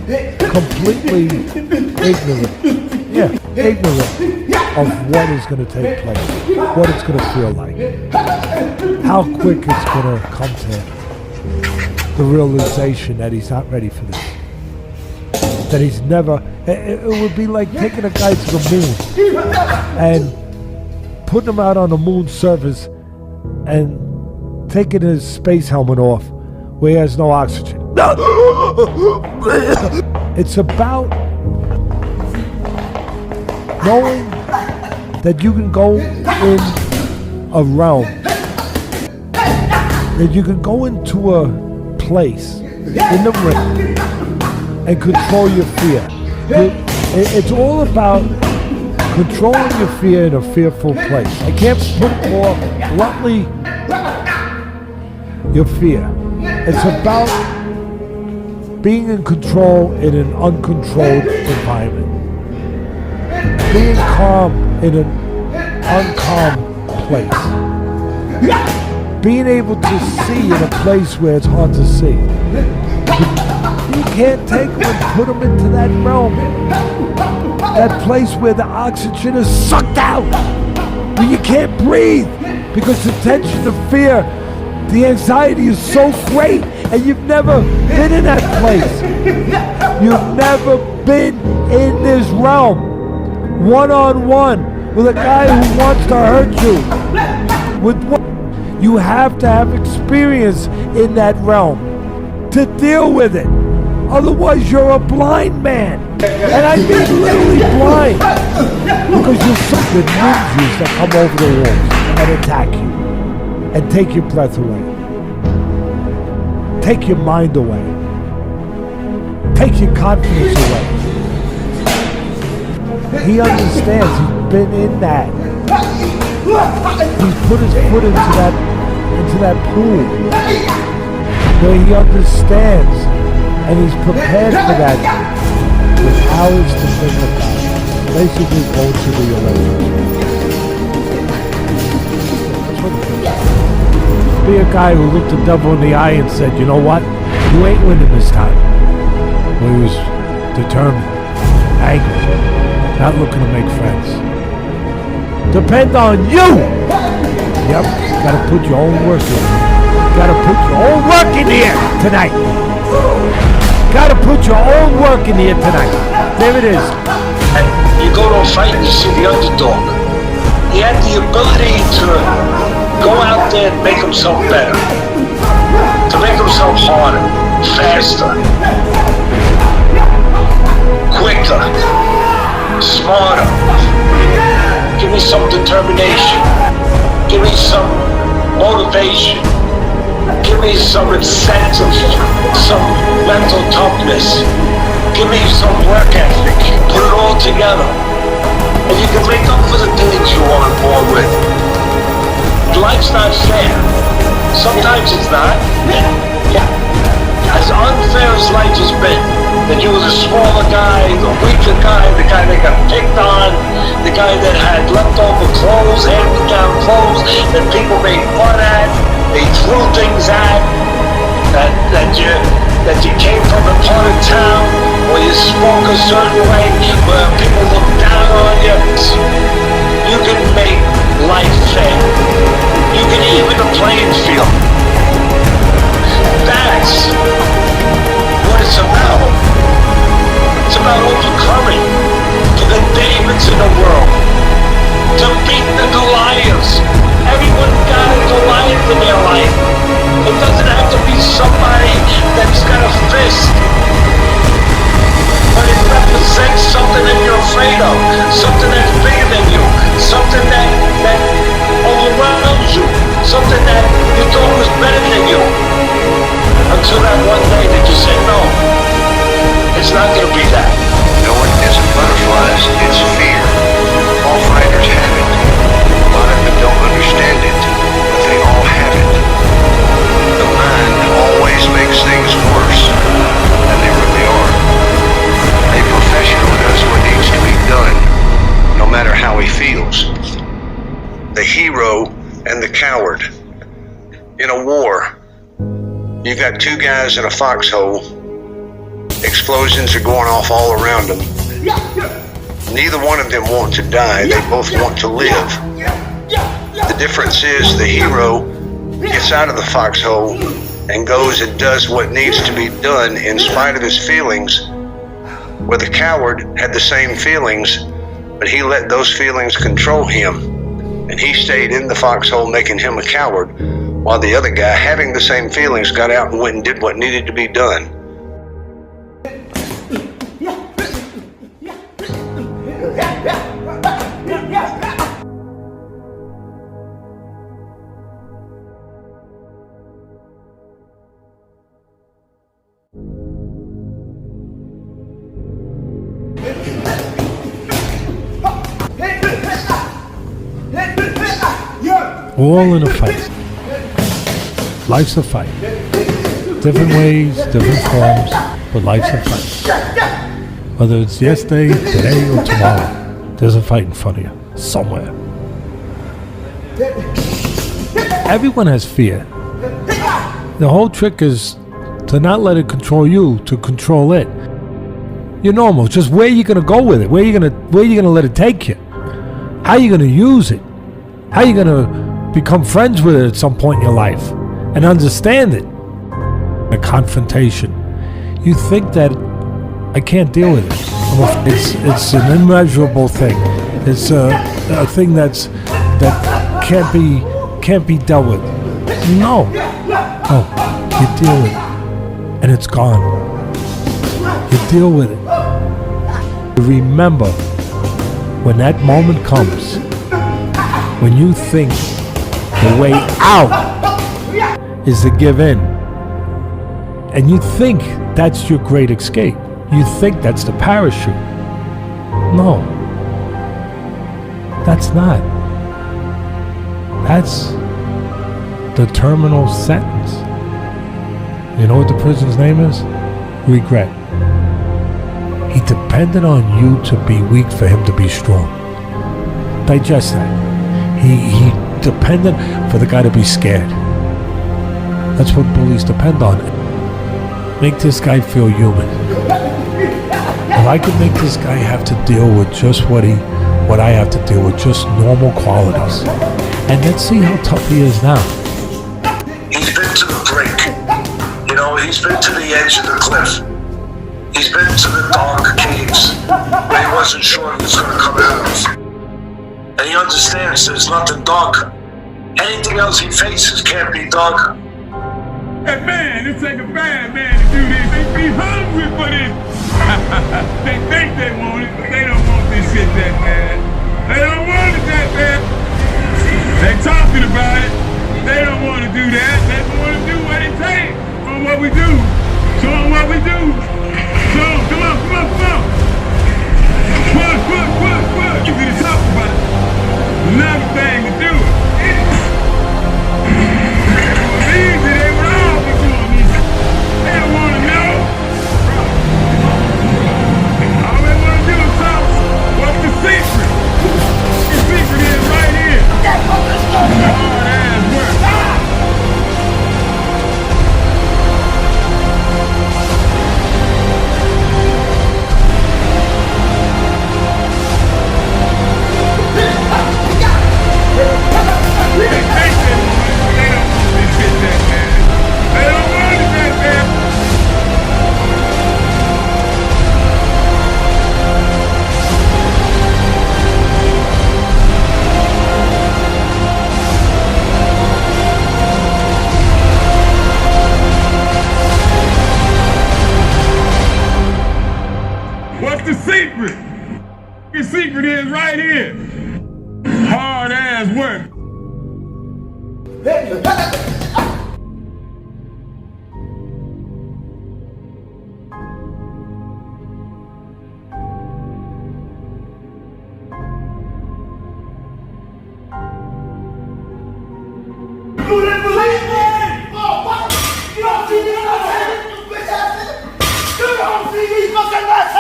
completely ignorant of what is going to take place, what it's going to feel like, how quick it's going to come to the realization that he's not ready for this. That he's never, it would be like taking a guy to the moon and putting him out on the moon surface and taking his space helmet off where he has no oxygen. It's about knowing that you can go in a realm, that you can go into a place in the ring and control your fear. It's all about controlling your fear in a fearful place. I can't put it more bluntly, your fear. It's about being in control in an uncontrolled environment. Being calm in an uncalm place. Being able to see in a place where it's hard to see. You can't take them and put them into that realm. That place where the oxygen is sucked out. Where you can't breathe because the tension, the fear, the anxiety is so great, and you've never been in that place. You've never been in this realm, one-on-one, with a guy who wants to hurt you. You have to have experience in that realm to deal with it. Otherwise, you're a blind man. And I mean literally blind. Because you're the ninjas that come over the walls and attack you. And take your breath away. Take your mind away. Take your confidence away. He understands. He's been in that. He's put his foot into that pool where he understands and he's prepared for that with hours to think about. Basically going to the relationship. Be a guy who looked the devil in the eye and said, you know what? You ain't winning this time. Well, he was determined, angry, not looking to make friends. Depend on you! Yep, you gotta put your own work in. You gotta put your own work in here tonight. Gotta put your own work in here tonight. There it is. And you go to a fight and you see the underdog. He had the ability to go out there and make himself better. To make himself harder, faster, quicker, smarter. Give me some determination. Give me some motivation. Give me some incentive, some mental toughness. Give me some work ethic. Put it all together. And you can make up for the things you weren't born with. Life's not fair. Sometimes it's not. Yeah. As unfair as life has been, that you were the smaller guy, the weaker guy, the guy that got picked on, the guy that had leftover clothes, hand-me-down clothes that people made fun at, they threw things at, that you came from a part of town where you spoke a certain way, where people looked down on you. You can make life fair. You can even the playing field. That's what it's about. It's about overcoming for the Davids in the world, to beat the Goliaths. Everyone got a Goliath in their life. It doesn't have to be somebody that's got a fist, but it represents something that you're afraid of, something that's bigger than you, something that overwhelms you, something that you thought was better than you. Until that one day that you said, no, it's not going to be that. No one isn't butterflies, it's fear. All fighters have it. A lot of them don't understand it, but they all have it. The mind always makes things worse than they really are. A professional does what needs to be done, no matter how he feels. The hero and the coward. In a war, you got two guys in a foxhole Explosions are going off all around them. Neither one of them want to die. They both want to live. The difference is the hero gets out of the foxhole and goes and does what needs to be done in spite of his feelings, where the coward had the same feelings, but he let those feelings control him, and he stayed in the foxhole making him a coward, while the other guy, having the same feelings, got out and went and did what needed to be done. We're all in a fight. Life's a fight. Different ways, different forms, but life's a fight. Whether it's yesterday, today, or tomorrow, there's a fight in front of you, somewhere. Everyone has fear. The whole trick is to not let it control you, to control it. You're normal. Just where you gonna go with it? Where you gonna let it take you? How you gonna use it? How you gonna become friends with it at some point in your life and understand it? A confrontation. You think that I can't deal with it. It's an immeasurable thing. It's a thing that can't be dealt with. No, you deal with it, and it's gone. You deal with it. Remember, when that moment comes, when you think the way out is to give in, and you think that's your great escape, you think that's the parachute. No, that's not. That's the terminal sentence. You know what the prison's name is? Regret. He depended on you to be weak for him to be strong. Digest that. He depended for the guy to be scared. That's what bullies depend on. Make this guy feel human. If I could make this guy have to deal with just what I have to deal with, just normal qualities. And let's see how tough he is now. He's been to the brink. You know, he's been to the edge of the cliff. He's been to the dark caves where he wasn't sure he was going to come out of. And he understands there's nothing darker. Anything else he faces can't be darker. Hey man, it take a bad man to do this. They be hungry for this. They think they want it, but they don't want this shit that bad. They don't want it that bad. They talking about it. They don't want to do that. They want to do what it takes for what we do. Show them what we do. Show them, come on. Push. You can talk about it. Another thing to do it. Easy, they would all be doing this. They don't want to know. All they want to do is talk. What's the secret? The secret is right here. Hard ass work. What's the secret? The secret is right here. Hard ass work. You didn't believe me! Oh, what? You don't see me on the head, you bitch ass nigga! You don't see me fucking last